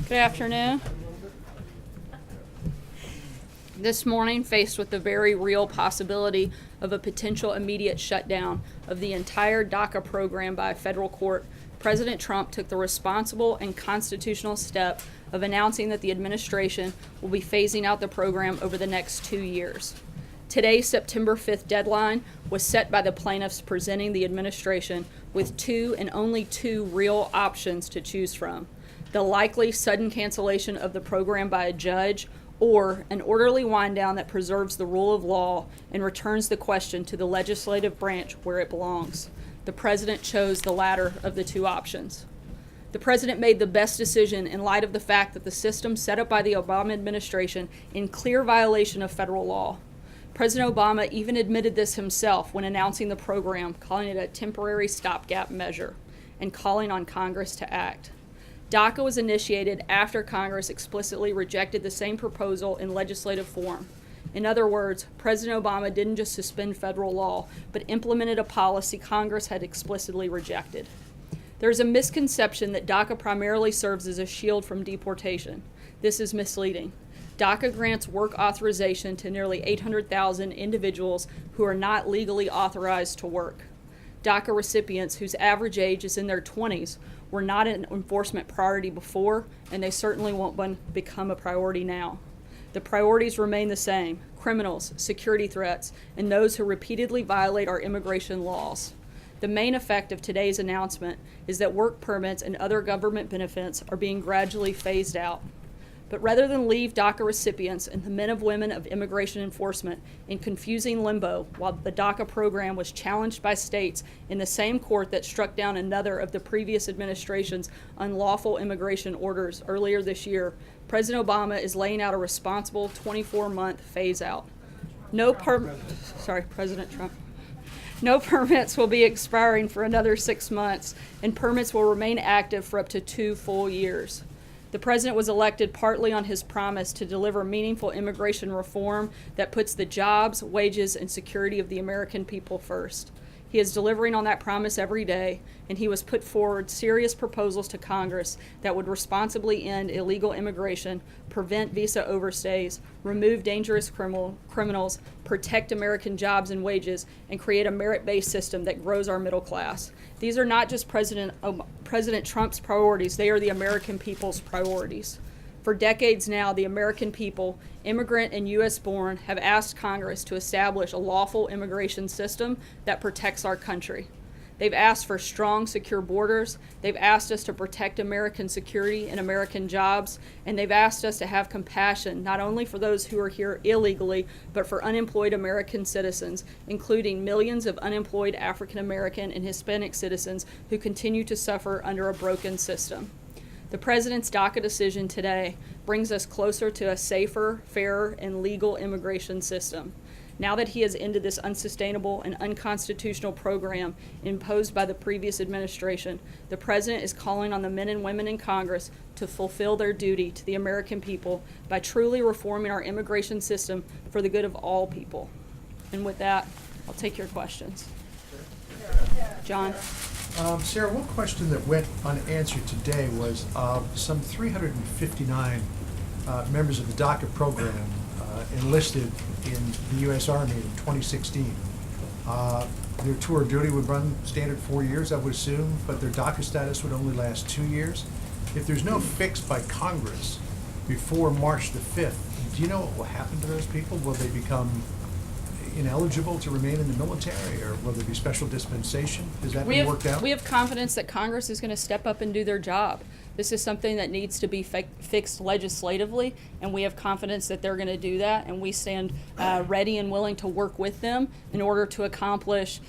Good afternoon. This morning, faced with the very real possibility of a potential immediate shutdown of the entire DACA program by a federal court, President Trump took the responsible and constitutional step of announcing that the administration will be phasing out the program over the next 2 years. Today's September 5th deadline was set by the plaintiffs presenting the administration with two and only two real options to choose from: the likely sudden cancellation of the program by a judge, or an orderly wind down that preserves the rule of law and returns the question to the legislative branch where it belongs. The president chose the latter of the two options. The president made the best decision in light of the fact that the system set up by the Obama administration in clear violation of federal law. President Obama even admitted this himself when announcing the program, calling it a temporary stopgap measure and calling on Congress to act. DACA was initiated after Congress explicitly rejected the same proposal in legislative form. In other words, President Obama didn't just suspend federal law, but implemented a policy Congress had explicitly rejected. There's a misconception that DACA primarily serves as a shield from deportation. This is misleading. DACA grants work authorization to nearly 800,000 individuals who are not legally authorized to work. DACA recipients whose average age is in their 20s were not an enforcement priority before, and they certainly won't become a priority now. The priorities remain the same: criminals, security threats, and those who repeatedly violate our immigration laws. The main effect of today's announcement is that work permits and other government benefits are being gradually phased out. But rather than leave DACA recipients and the men and women of immigration enforcement in confusing limbo while the DACA program was challenged by states in the same court that struck down another of the previous administration's unlawful immigration orders earlier this year, President Obama is laying out a responsible 24-month phase-out. President Trump. No permits will be expiring for another 6 months, and permits will remain active for up to 2 full years. The president was elected partly on his promise to deliver meaningful immigration reform that puts the jobs, wages, and security of the American people first. He is delivering on that promise every day, and he has put forward serious proposals to Congress that would responsibly end illegal immigration, prevent visa overstays, remove dangerous criminals, protect American jobs and wages, and create a merit-based system that grows our middle class. These are not just President Trump's priorities, they are the American people's priorities. For decades now, the American people, immigrant and U.S. born, have asked Congress to establish a lawful immigration system that protects our country. They've asked for strong, secure borders. They've asked us to protect American security and American jobs. And they've asked us to have compassion, not only for those who are here illegally, but for unemployed American citizens, including millions of unemployed African American and Hispanic citizens who continue to suffer under a broken system. The president's DACA decision today brings us closer to a safer, fairer, and legal immigration system. Now that he has ended this unsustainable and unconstitutional program imposed by the previous administration, the president is calling on the men and women in Congress to fulfill their duty to the American people by truly reforming our immigration system for the good of all people. And with that, I'll take your questions. John? Sarah, one question that went unanswered today was some 359 members of the DACA program enlisted in the U.S. Army in 2016. Their tour of duty would run standard 4 years, I would assume, but their DACA status would only last 2 years. If there's no fix by Congress before March the 5th, do you know what will happen to those people? Will they become ineligible to remain in the military, or will there be special dispensation? Has that been worked out? We have confidence that Congress is going to step up and do their job. This is something that needs to be fixed legislatively, and we have confidence that they're going to do that, and we stand ready and willing to work with them in order to accomplish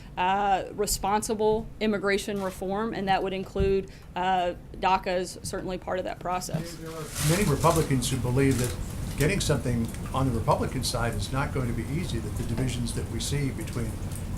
responsible immigration reform, and that would include DACA as certainly part of that process. There are many Republicans who believe that getting something on the Republican side is not going to be easy, that the divisions that we see between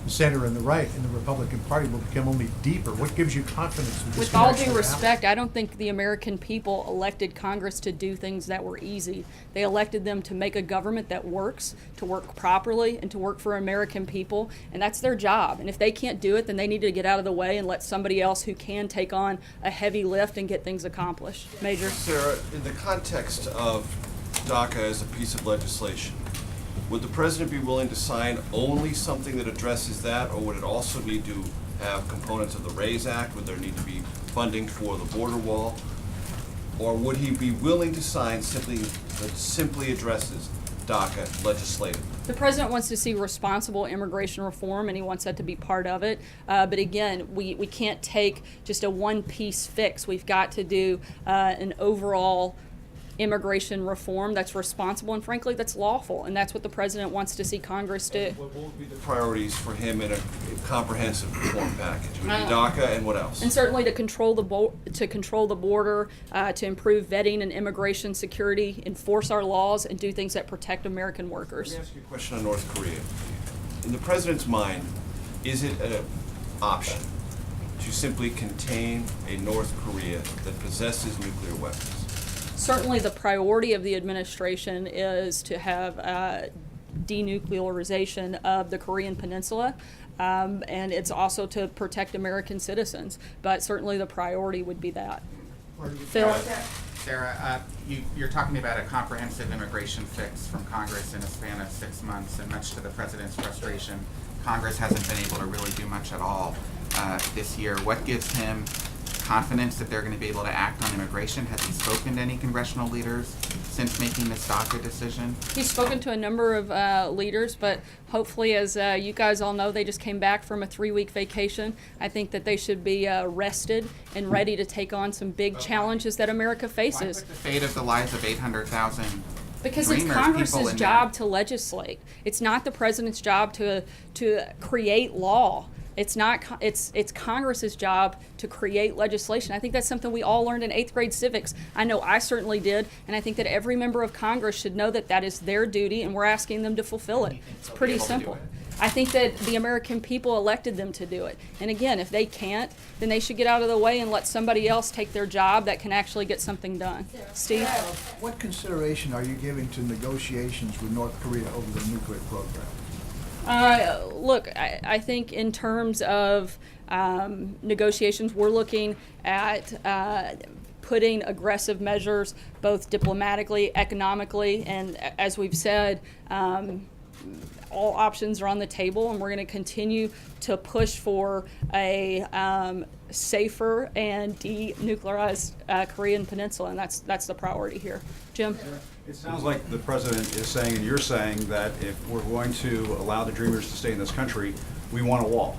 center and the right in the Republican Party will become only deeper. What gives you confidence that this With can all actually due happen? respect, I don't think the American people elected Congress to do things that were easy. They elected them to make a government that works, to work properly, and to work for American people, and that's their job. And if they can't do it, then they need to get out of the way and let somebody else who can take on a heavy lift and get things accomplished. Major? Sarah, in the context of DACA as a piece of legislation, would the president be willing to sign only something that addresses that, or would it also need to have components of the RAISE Act? Would there need to be funding for the border wall? Or would he be willing to sign simply that simply addresses DACA legislatively? The president wants to see responsible immigration reform, and he wants that to be part of it. But again, we can't take just a one-piece fix. We've got to do an overall immigration reform that's responsible and, frankly, that's lawful. And that's what the president wants to see Congress do. What would be the priorities for him in a comprehensive reform package? Would it be DACA and what else? And certainly to control the border, to improve vetting and immigration security, enforce our laws, and do things that protect American workers. Let me ask you a question on North Korea. In the president's mind, is it an option to simply contain a North Korea that possesses nuclear weapons? Certainly the priority of the administration is to have denuclearization of the Korean Peninsula, and it's also to protect American citizens. But certainly the priority would be that. Phil? Sarah, you're talking about a comprehensive immigration fix from Congress in a span of 6 months, and much to the president's frustration, Congress hasn't been able to really do much at all this year. What gives him confidence that they're going to be able to act on immigration? Has he spoken to any congressional leaders since making this DACA decision? He's spoken to a number of leaders, but hopefully, as you guys all know, they just came back from a 3-week vacation. I think that they should be rested and ready to take on some big challenges that America Why faces. put the fate of the lives of 800,000 Because it's Dreamers Congress's people in job there? to legislate. It's not the president's job to create law. It's not. It's Congress's job to create legislation. I think that's something we all learned in 8th grade civics. I know I certainly did, and I think that every member of Congress should know that that is their duty, and we're asking them to fulfill it. It's pretty able to do simple. it? I think that the American people elected them to do it. And again, if they can't, then they should get out of the way and let somebody else take their job that can actually get something done. Steve? What consideration are you giving to negotiations with North Korea over the nuclear program? Look, I think in terms of negotiations, we're looking at putting aggressive measures, both diplomatically, economically, and as we've said, all options are on the table, and we're going to continue to push for a safer and denuclearized Korean Peninsula, and that's the priority here. Jim? It sounds like the president is saying, and you're saying, that if we're going to allow the Dreamers to stay in this country, we want a wall.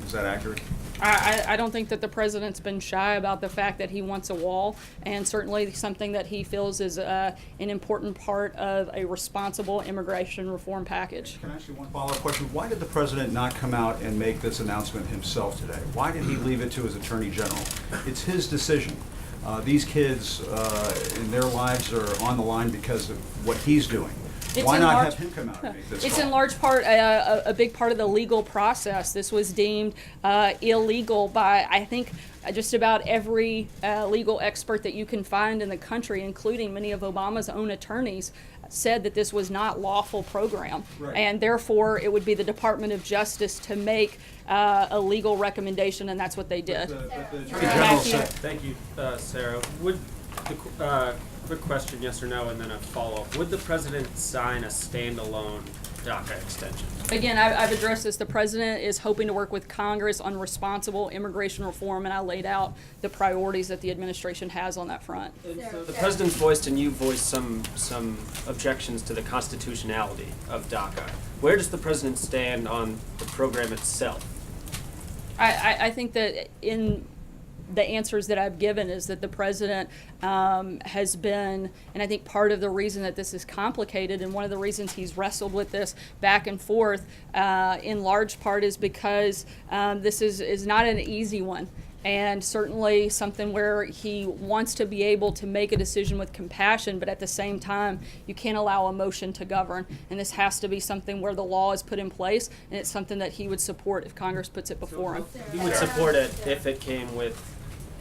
Is that accurate? I don't think that the president's been shy about the fact that he wants a wall, and certainly something that he feels is an important part of a responsible immigration reform package. Can I ask you one follow-up question? Why did the president not come out and make this announcement himself today? Why did he leave it to his attorney general? It's his decision. These kids in their lives are on the line because of what he's doing. It's Why in not large- have him come out and make this It's call? in large part a big part of the legal process. This was deemed illegal by, I think, just about every legal expert that you can find in the country, including many of Obama's own attorneys, said that this was not lawful program. Right. And therefore, it would be the Department of Justice to make a legal recommendation, and that's what they did. But the attorney Matthew. general said, Thank you, Sarah. Would quick question, yes or no, and then a follow-up. Would the president sign a standalone DACA extension? Again, I've addressed this. The president is hoping to work with Congress on responsible immigration reform, and I laid out the priorities that the administration has on that front. So the president's voiced and you voiced some objections to the constitutionality of DACA. Where does the president stand on the program itself? I think that in the answers that I've given is that the president has been, and I think part of the reason that this is complicated and one of the reasons he's wrestled with this back and forth in large part is because this is not an easy one. and certainly something where he wants to be able to make a decision with compassion, but at the same time, you can't allow emotion to govern. And this has to be something where the law is put in place, and it's something that he would support if Congress puts it before him. He would support it if it came with,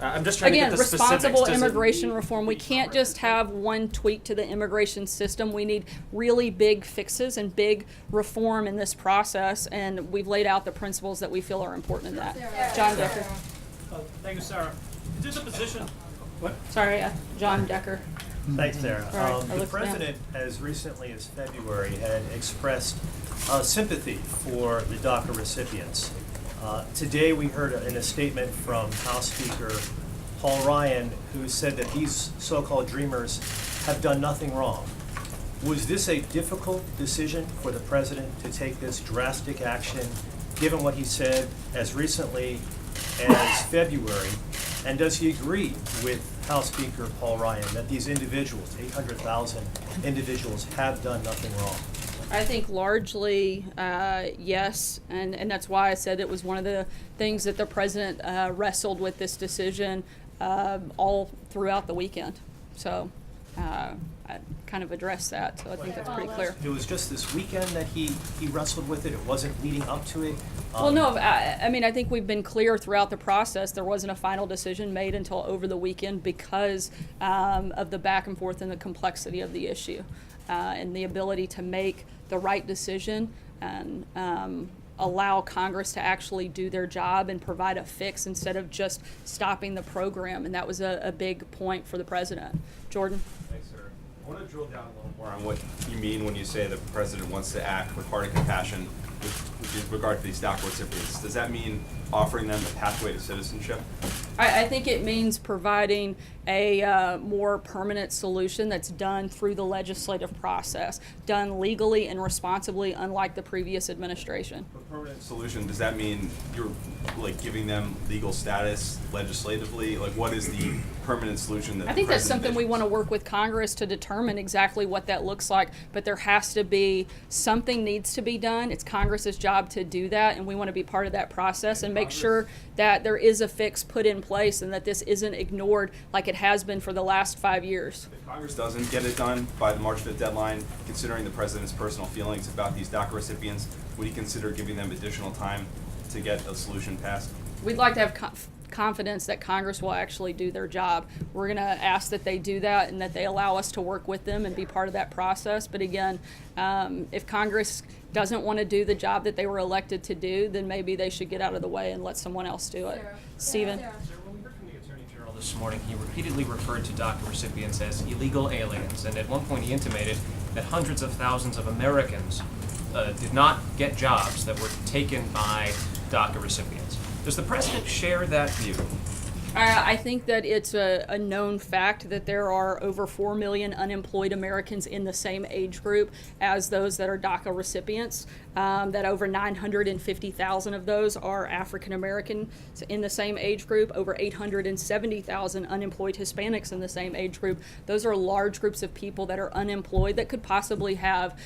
I'm just trying Again, to get the specifics. responsible Does it- immigration reform. We can't just have one tweak to the immigration system. We need really big fixes and big reform in this process, and we've laid out the principles that we feel are important in that. John Decker. Thank you, Sarah. Is this a position? Sorry, John Decker. Thanks, Sarah. All right, I The looked down. president, as recently as February, had expressed sympathy for the DACA recipients. Today, we heard in a statement from House Speaker Paul Ryan, who said that these so-called dreamers have done nothing wrong. Was this a difficult decision for the president to take this drastic action, given what he said as recently as February? And does he agree with House Speaker Paul Ryan that these individuals, 800,000 individuals, have done nothing wrong? I think largely yes, and that's why I said it was one of the things that the president wrestled with this decision all throughout the weekend. So I kind of addressed that, so I think that's pretty clear. It was just this weekend that he wrestled with it? It wasn't leading up to it? Well, no, I mean, I think we've been clear throughout the process. There wasn't a final decision made until over the weekend because of the back and forth and the complexity of the issue and the ability to make the right decision and allow Congress to actually do their job and provide a fix instead of just stopping the program. And that was a big point for the president. Jordan? Thanks, sir. I want to drill down a little more on what you mean when you say the president wants to act with heart and compassion with regard to these DACA recipients. Does that mean offering them a pathway to citizenship? I think it means providing a more permanent solution that's done through the legislative process, done legally and responsibly, unlike the previous administration. A permanent solution, does that mean you're like giving them legal status legislatively? Like what is the permanent solution that I think the that's president something we envisions? want to work with Congress to determine exactly what that looks like, but there has to be, something needs to be done. It's Congress's job to do that, and we want to be part of that process and make sure that there is a fix put in place and that this isn't ignored like it has been for the last 5 years. If Congress doesn't get it done by the March 5th deadline, considering the president's personal feelings about these DACA recipients, would he consider giving them additional time to get a solution passed? We'd like to have confidence that Congress will actually do their job. We're going to ask that they do that and that they allow us to work with them and be part of that process. But again, if Congress doesn't want to do the job that they were elected to do, then maybe they should get out of the way and let someone else do it. Stephen? Sir, when we heard from the Attorney General this morning, he repeatedly referred to DACA recipients as illegal aliens, and at one point he intimated that hundreds of thousands of Americans did not get jobs that were taken by DACA recipients. Does the president share that view? I think that it's a known fact that there are over 4 million unemployed Americans in the same age group as those that are DACA recipients, that over 950,000 of those are African Americans in the same age group, over 870,000 unemployed Hispanics in the same age group. Those are large groups of people that are unemployed that could possibly have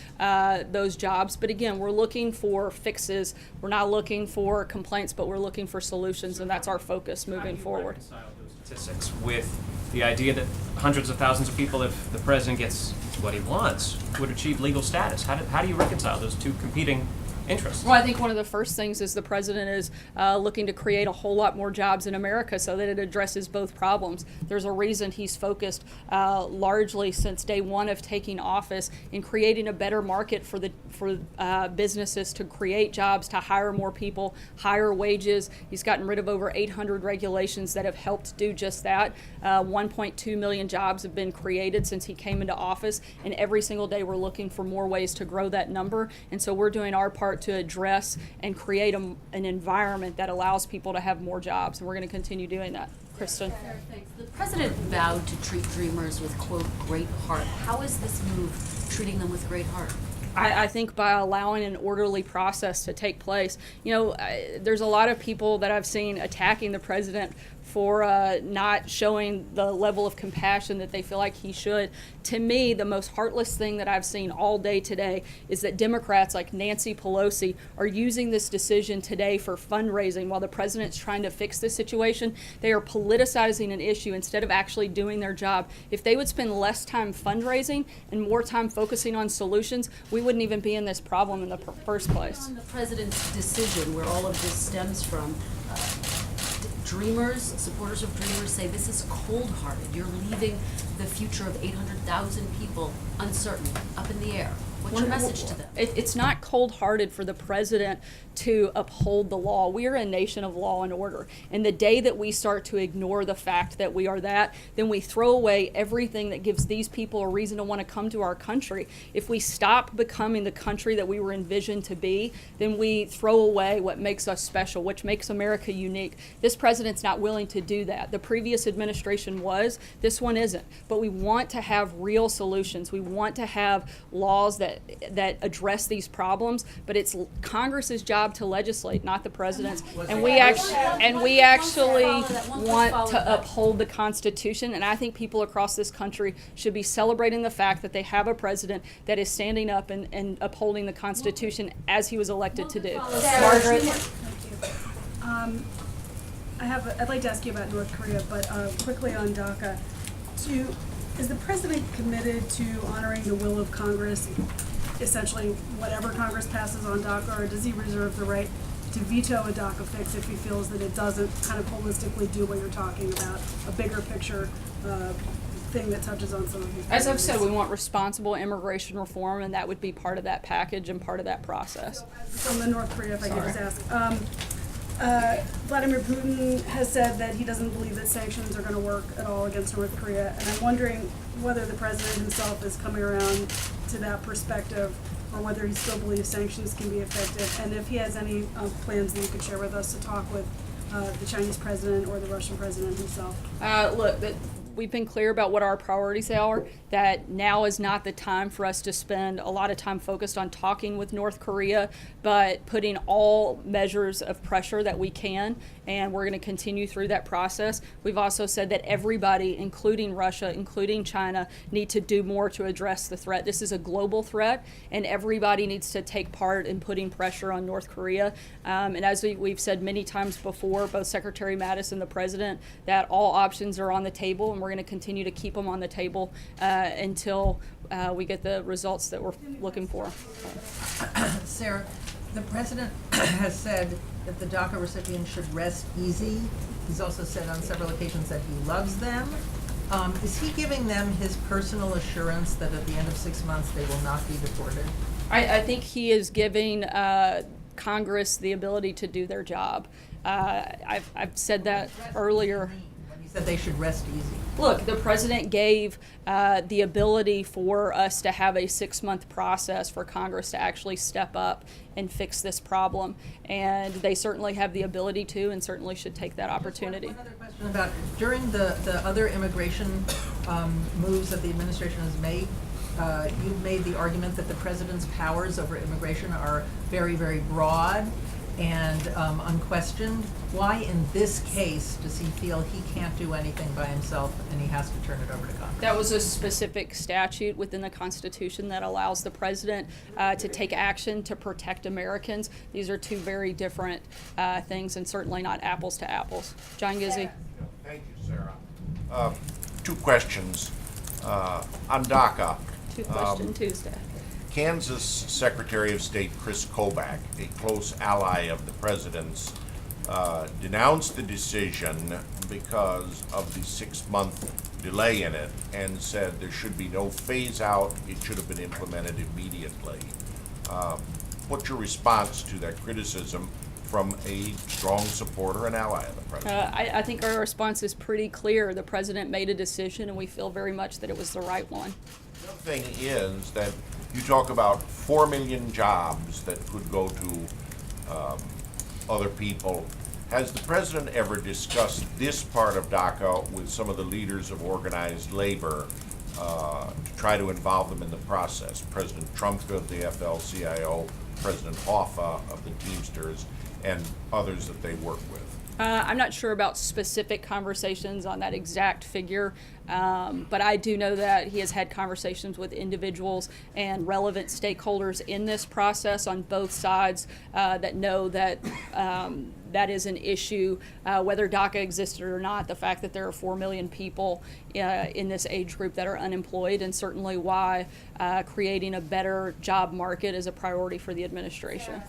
those jobs. But again, we're looking for fixes. We're not looking for complaints, but we're looking for solutions, and that's our focus moving forward. Reconcile those statistics with the idea that hundreds of thousands of people, if the president gets what he wants, would achieve legal status. How do you reconcile those two competing interests? Well, I think one of the first things is the president is looking to create a whole lot more jobs in America so that it addresses both problems. There's a reason he's focused largely since day one of taking office in creating a better market for businesses to create jobs, to hire more people, higher wages. He's gotten rid of over 800 regulations that have helped do just that. 1.2 million jobs have been created since he came into office, and every single day we're looking for more ways to grow that number. And so we're doing our part to address and create an environment that allows people to have more jobs, and we're going to continue doing that. Kristen? Sarah, thanks. The president vowed to treat dreamers with, quote, great heart. How is this move treating them with great heart? I think by allowing an orderly process to take place. You know, there's a lot of people that I've seen attacking the president for not showing the level of compassion that they feel like he should. To me, the most heartless thing that I've seen all day today is that Democrats like Nancy Pelosi are using this decision today for fundraising while the president's trying to fix this situation. They are politicizing an issue instead of actually doing their job. If they would spend less time fundraising and more time focusing on solutions, we wouldn't even be in this problem in the first place. On the president's decision, where all of this stems from, Dreamers, supporters of Dreamers say this is cold-hearted. You're leaving the future of 800,000 people uncertain, up in the air. What's your message to them? It's not cold-hearted for the president to uphold the law. We are a nation of law and order. And the day that we start to ignore the fact that we are that, then we throw away everything that gives these people a reason to want to come to our country. If we stop becoming the country that we were envisioned to be, then we throw away what makes us special, which makes America unique. This president's not willing to do that. The previous administration was, this one isn't. But we want to have real solutions. We want to have laws that address these problems, but it's Congress's job to legislate, not the president's. And we actually want to uphold the Constitution, and I think people across this country should be celebrating the fact that they have a president that is standing up and upholding the Constitution as he was elected to do. Margaret? I'd like to ask you about North Korea, but quickly on DACA. Is the president committed to honoring the will of Congress, essentially whatever Congress passes on DACA, or does he reserve the right to veto a DACA fix if he feels that it doesn't kind of holistically do what you're talking about, a bigger picture thing that touches on some of these? As I've said, we want responsible immigration reform, and that would be part of that package and part of that process. So on the North Korea, if I could just ask. Vladimir Putin has said that he doesn't believe that sanctions are going to work at all against North Korea, and I'm wondering whether the president himself is coming around to that perspective, or whether he still believes sanctions can be effective, and if he has any plans that you could share with us to talk with the Chinese president or the Russian president himself. Look, we've been clear about what our priorities are, that now is not the time for us to spend a lot of time focused on talking with North Korea, but putting all measures of pressure that we can, and we're going to continue through that process. We've also said that everybody, including Russia, including China, need to do more to address the threat. This is a global threat, and everybody needs to take part in putting pressure on North Korea. And as we've said many times before, both Secretary Mattis and the President, that all options are on the table, and we're going to continue to keep them on the table until we get the results that we're looking for. Sarah, the President has said that the DACA recipients should rest easy. He's also said on several occasions that he loves them. Is he giving them his personal assurance that at the end of 6 months they will not be deported? I think he is giving Congress the ability to do their job. I've said that earlier. When he said they should rest easy. Look, the president gave the ability for us to have a 6-month process for Congress to actually step up and fix this problem. And they certainly have the ability to, and certainly should take that opportunity. One other question about, during the other immigration moves that the administration has made, you've made the argument that the president's powers over immigration are very, very broad and unquestioned. Why in this case does he feel he can't do anything by himself and he has to turn it over to Congress? That was a specific statute within the Constitution that allows the president to take action to protect Americans. These are two very different things, and certainly not apples to apples. John Gizzi. Thank you, Sarah. 2 questions on DACA. Two-question Tuesday. Kansas Secretary of State Chris Kobach, a close ally of the president's, denounced the decision because of the 6-month delay in it and said there should be no phase out, it should have been implemented immediately. What's your response to that criticism from a strong supporter and ally of the president? I think our response is pretty clear. The president made a decision, and we feel very much that it was the right one. The other thing is that you talk about 4 million jobs that could go to other people. Has the president ever discussed this part of DACA with some of the leaders of organized labor to try to involve them in the process? President Trump of the AFL-CIO, President Hoffa of the Teamsters, and others that they work with. I'm not sure about specific conversations on that exact figure, but I do know that he has had conversations with individuals and relevant stakeholders in this process on both sides that know that that is an issue, whether DACA existed or not, the fact that there are 4 million people in this age group that are unemployed, and certainly why creating a better job market is a priority for the administration.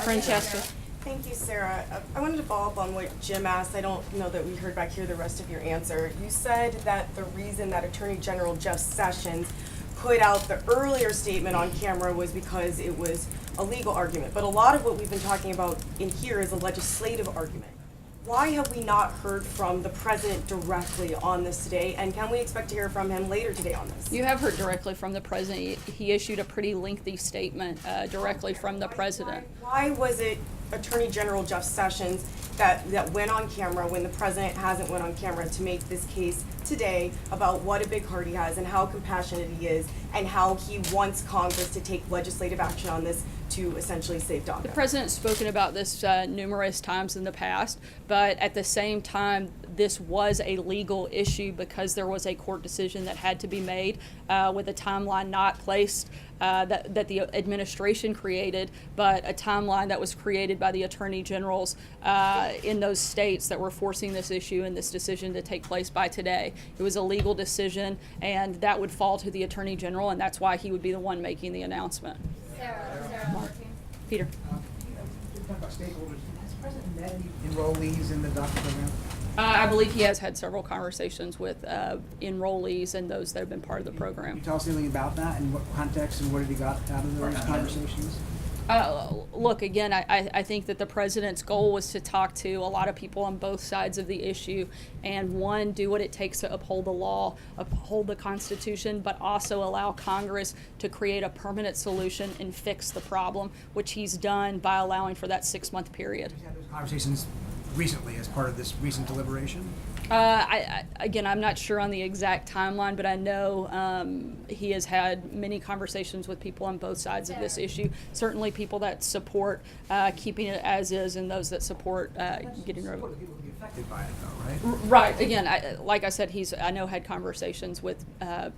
Francesca. Thank you, Sarah. I wanted to follow up on what Jim asked. I don't know that we heard back here the rest of your answer. You said that the reason that Attorney General Jeff Sessions put out the earlier statement on camera was because it was a legal argument. But a lot of what we've been talking about in here is a legislative argument. Why have we not heard from the president directly on this today? And can we expect to hear from him later today on this? You have heard directly from the president. He issued a pretty lengthy statement directly from the president. Why was it Attorney General Jeff Sessions that went on camera when the president hasn't went on camera to make this case today about what a big heart he has and how compassionate he is and how he wants Congress to take legislative action on this to essentially save DACA? The president's spoken about this numerous times in the past, but at the same time, this was a legal issue because there was a court decision that had to be made with a timeline not placed that the administration created, but a timeline that was created by the attorney generals in those states that were forcing this issue and this decision to take place by today. It was a legal decision, and that would fall to the attorney general, and that's why he would be the one making the announcement. Peter. Talk about stakeholders. Has the president met any enrollees in the DACA program? I believe he has had several conversations with enrollees and those that have been part of the program. Can you tell us anything about that and what context and what have you got out of those conversations? Look, again, I think that the president's goal was to talk to a lot of people on both sides of the issue and, one, do what it takes to uphold the law, uphold the Constitution, but also allow Congress to create a permanent solution and fix the problem, which he's done by allowing for that 6-month period. Have you had those conversations recently as part of this recent deliberation? Again, I'm not sure on the exact timeline, but I know he has had many conversations with people on both sides of this issue. Certainly people that support keeping it as is and those that support getting rid of it. People will be affected by it though, right? Right. Again, like I said, I know had conversations with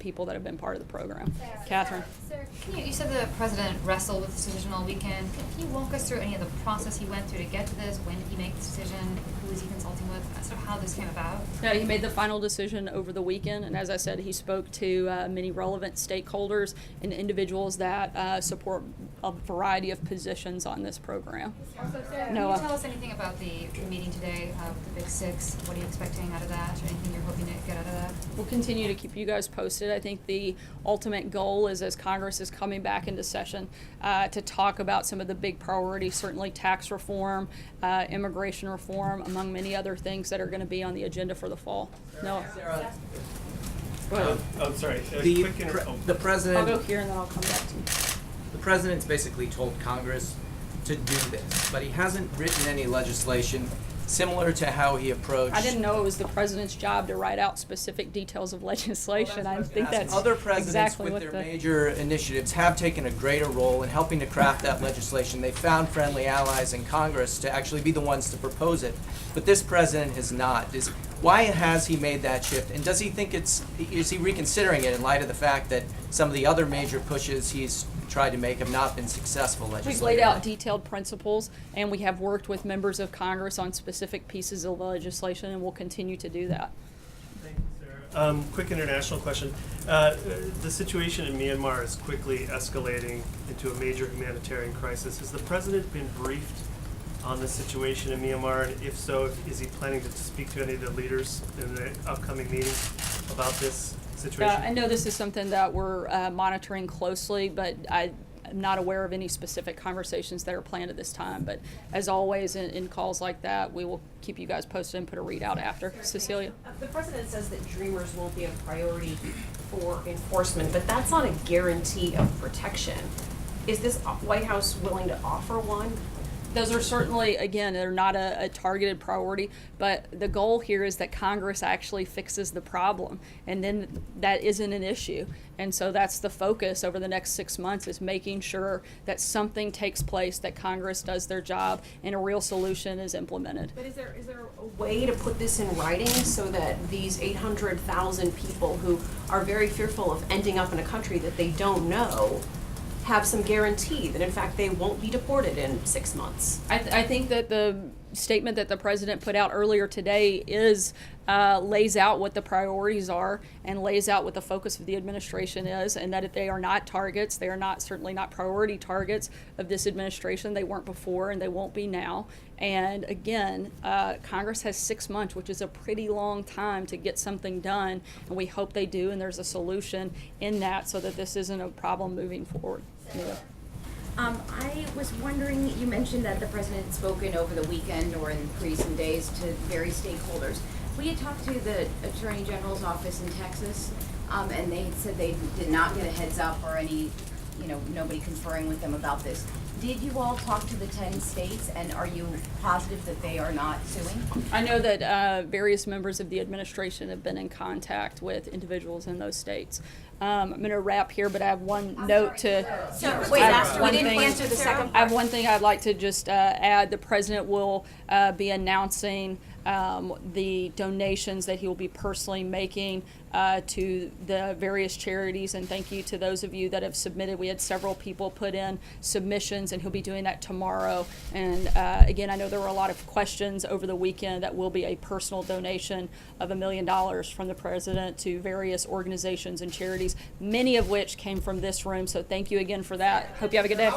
people that have been part of the program. Catherine. Sir, you said the president wrestled with this decision all weekend. Can you walk us through any of the process he went through to get to this? When did he make the decision? Who was he consulting with? Sort of how this came about? Yeah, he made the final decision over the weekend, and as I said, he spoke to many relevant stakeholders and individuals that support a variety of positions on this program. Also, Sarah, can you tell us anything about the meeting today with the Big Six? What are you expecting out of that, or anything you're hoping to get out of that? We'll continue to keep you guys posted. I think the ultimate goal is, as Congress is coming back into session, to talk about some of the big priorities, certainly tax reform, immigration reform, among many other things that are going to be on the agenda for the fall. Noah. Sarah. Go ahead. I'm sorry. The president. I'll go here and then I'll come back to you. The president's basically told Congress to do this, but he hasn't written any legislation similar to how he approached. I didn't know it was the president's job to write out specific details of legislation. I think that's other presidents exactly with what their the major initiatives have taken a greater role in helping to craft that legislation. They found friendly allies in Congress to actually be the ones to propose it, but this president has not. Why has he made that shift? And does he think is he reconsidering it in light of the fact that some of the other major pushes he's tried to make have not been successful legislatively? We've laid out detailed principles, and we have worked with members of Congress on specific pieces of legislation, and we'll continue to do that. Thank you, Sarah. Quick international question. The situation in Myanmar is quickly escalating into a major humanitarian crisis. Has the president been briefed on the situation in Myanmar, and if so, is he planning to speak to any of the leaders in the upcoming meeting about this situation? I know this is something that we're monitoring closely, but I'm not aware of any specific conversations that are planned at this time. But as always, in calls like that, we will keep you guys posted and put a readout after. Cecilia? The president says that Dreamers won't be a priority for enforcement, but that's not a guarantee of protection. Is this White House willing to offer one? Those are certainly, again, they're not a targeted priority, but the goal here is that Congress actually fixes the problem, and then that isn't an issue. And so that's the focus over the next 6 months, is making sure that something takes place, that Congress does their job, and a real solution is implemented. But is there a way to put this in writing so that these 800,000 people who are very fearful of ending up in a country that they don't know have some guarantee that in fact they won't be deported in 6 months? I think that the statement that the president put out earlier today lays out what the priorities are and lays out what the focus of the administration is, and that if they are not targets, they are certainly not priority targets of this administration. They weren't before and they won't be now. And again, Congress has 6 months, which is a pretty long time to get something done, and we hope they do, and there's a solution in that so that this isn't a problem moving forward. Yeah. I was wondering, you mentioned that the president had spoken over the weekend or in recent days to various stakeholders. We had talked to the Attorney General's office in Texas, and they had said they did not get a heads up or any, nobody conferring with them about this. Did you all talk to the 10 states, and are you positive that they are not suing? I know that various members of the administration have been in contact with individuals in those states. I'm going to wrap here, but I have one note to. Wait, we didn't answer the second part. I have one thing I'd like to just add. The president will be announcing the donations that he will be personally making to the various charities, and thank you to those of you that have submitted. We had several people put in submissions, and he'll be doing that tomorrow. And again, I know there were a lot of questions over the weekend. That will be a personal donation of $1 million from the president to various organizations and charities, many of which came from this room. So thank you again for that. Hope you have a good day.